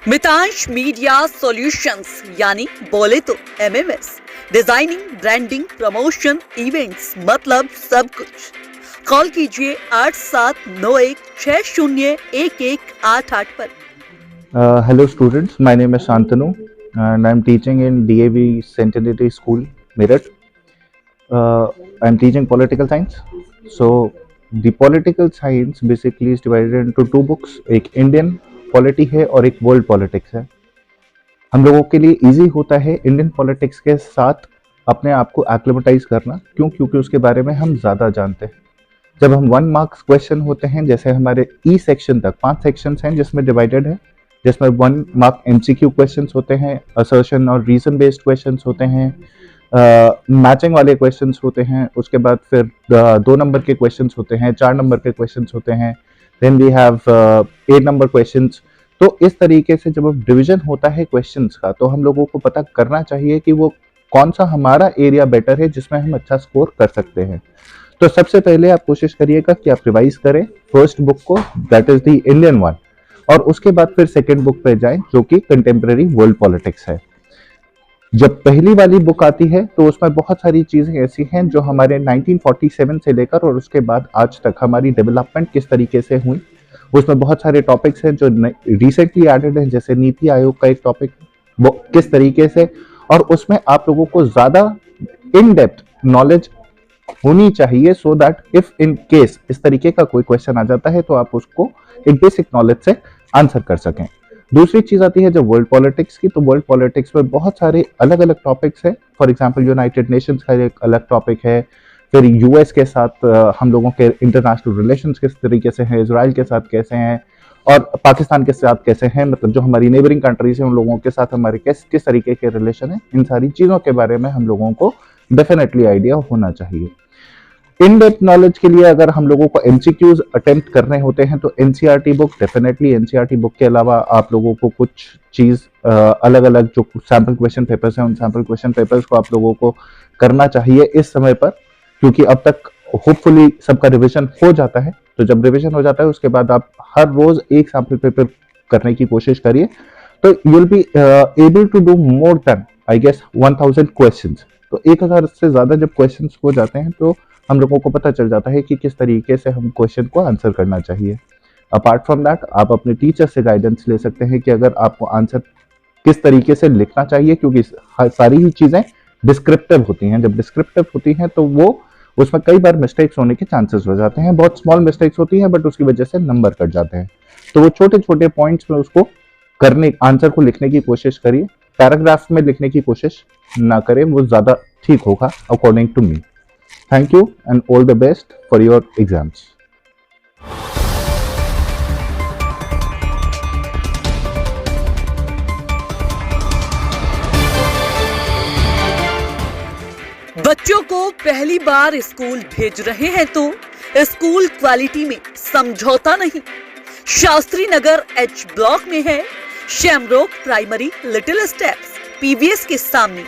Mitansh media solutions यानी बोले तो MMS, designing, branding, promotion, events, मतलब सब कुछ। कॉल कीजिए 8791601188 पर। Hello students, my name is Shantanu and I'm teaching in DAV Centenary School, Meerut. I'm teaching political science. So the political science basically is divided into two books, एक Indian polity है और एक world politics है। हम लोगों के लिए easy होता है Indian politics के साथ अपने आप को acclimatize करना, क्योंकि उसके बारे में हम ज़्यादा जानते हैं। जब हम 1 मार्क्स क्वेश्चन होते हैं, जैसे हमारे ई सेक्शन तक 5 सेक्शंस हैं जिसमें डिवाइडेड है, जिसमें 1 मार्क एमसीक्यू क्वेश्चंस होते हैं, असर्शन और रीजन बेस्ड क्वेश्चंस होते हैं, मैचिंग वाले क्वेश्चंस होते हैं, उसके बाद फिर 2 नंबर के क्वेश्चंस होते हैं, 4 नंबर के क्वेश्चंस होते हैं, then we have 8 number questions. तो इस तरीके से जब डिवीजन होता है क्वेश्चंस का, तो हम लोगों को पता करना चाहिए कि वो कौन सा हमारा एरिया बेटर है जिसमें हम अच्छा स्कोर कर सकते हैं। तो सबसे पहले आप कोशिश करिएगा कि आप रिवाइज करें फर्स्ट बुक को, that is the Indian one, और उसके बाद फिर सेकंड बुक पे जाएं जो कि कंटेम्प्रेरी वर्ल्ड पॉलिटिक्स है। जब पहली वाली बुक आती है तो उसमें बहुत सारी चीजें ऐसी हैं जो हमारे 1947 से लेकर और उसके बाद आज तक हमारी डेवलपमेंट किस तरीके से हुई, उसमें बहुत सारे टॉपिक्स हैं जो रिसेंटली एडेड हैं, जैसे नीति आयोग का एक टॉपिक, वो किस तरीके से, और उसमें आप लोगों को ज्यादा इन डेप्थ नॉलेज होनी चाहिए, so that if in case इस तरीके का कोई क्वेश्चन आ जाता है तो आप उसको एक बेसिक नॉलेज से आंसर कर सकें। दूसरी चीज आती है जब वर्ल्ड पॉलिटिक्स की, तो वर्ल्ड पॉलिटिक्स में बहुत सारे अलग अलग टॉपिक्स हैं। फॉर एग्जांपल यूनाइटेड नेशंस का एक अलग टॉपिक है, फिर यूएस के साथ हम लोगों के इंटरनेशनल रिलेशंस किस तरीके से हैं, इजराइल के साथ कैसे हैं, और पाकिस्तान के साथ कैसे हैं, मतलब जो हमारी नेबरिंग कंट्रीज हैं उन लोगों के साथ हमारे किस तरीके के रिलेशन है। इन सारी चीजों के बारे में हम लोगों को डेफिनेटली आइडिया होना चाहिए। इन डेप्थ नॉलेज के लिए अगर हम लोगों को एमसीक्यूज अटेम्प्ट करने होते हैं तो NCERT book, definitely NCERT book के अलावा आप लोगों को कुछ चीज अलग अलग जो सैम्पल क्वेश्चन पेपर्स हैं उन सैम्पल क्वेश्चन पेपर्स को आप लोगों को करना चाहिए इस समय पर, क्योंकि अब तक होपफुली सबका रिविजन हो जाता है। तो जब रिविजन हो जाता है उसके बाद आप हर रोज एक सैम्पल पेपर करने की कोशिश करिए, तो you will be able to do more than I guess 1000 questions. तो 1000 से ज्यादा जब क्वेश्चंस हो जाते हैं तो हम लोगों को पता चल जाता है कि किस तरीके से हम क्वेश्चन को आंसर करना चाहिए। अपार्ट फ्रॉम दैट आप अपने टीचर से गाइडेंस ले सकते हैं कि अगर आपको आंसर किस तरीके से लिखना चाहिए, क्योंकि सारी ही चीजें डिस्क्रिप्टिव होती हैं। जब डिस्क्रिप्टिव होती हैं तो वो उसमें कई बार मिस्टेक्स होने के चांसेस हो जाते हैं, बहुत स्मॉल मिस्टेक्स होती हैं बट उसकी वजह से नंबर कट जाते हैं। तो वो छोटे छोटे पॉइंट्स में उसको करने, आंसर को लिखने की कोशिश करिए, पैराग्राफ में लिखने की कोशिश ना करें, वो ज्यादा ठीक होगा according to me. Thank you and all the best for your exams. बच्चों को पहली बार स्कूल भेज रहे हैं तो स्कूल क्वालिटी में समझौता नहीं। शास्त्री नगर एच ब्लॉक में है Shamrock primary little steps, PVS के सामने।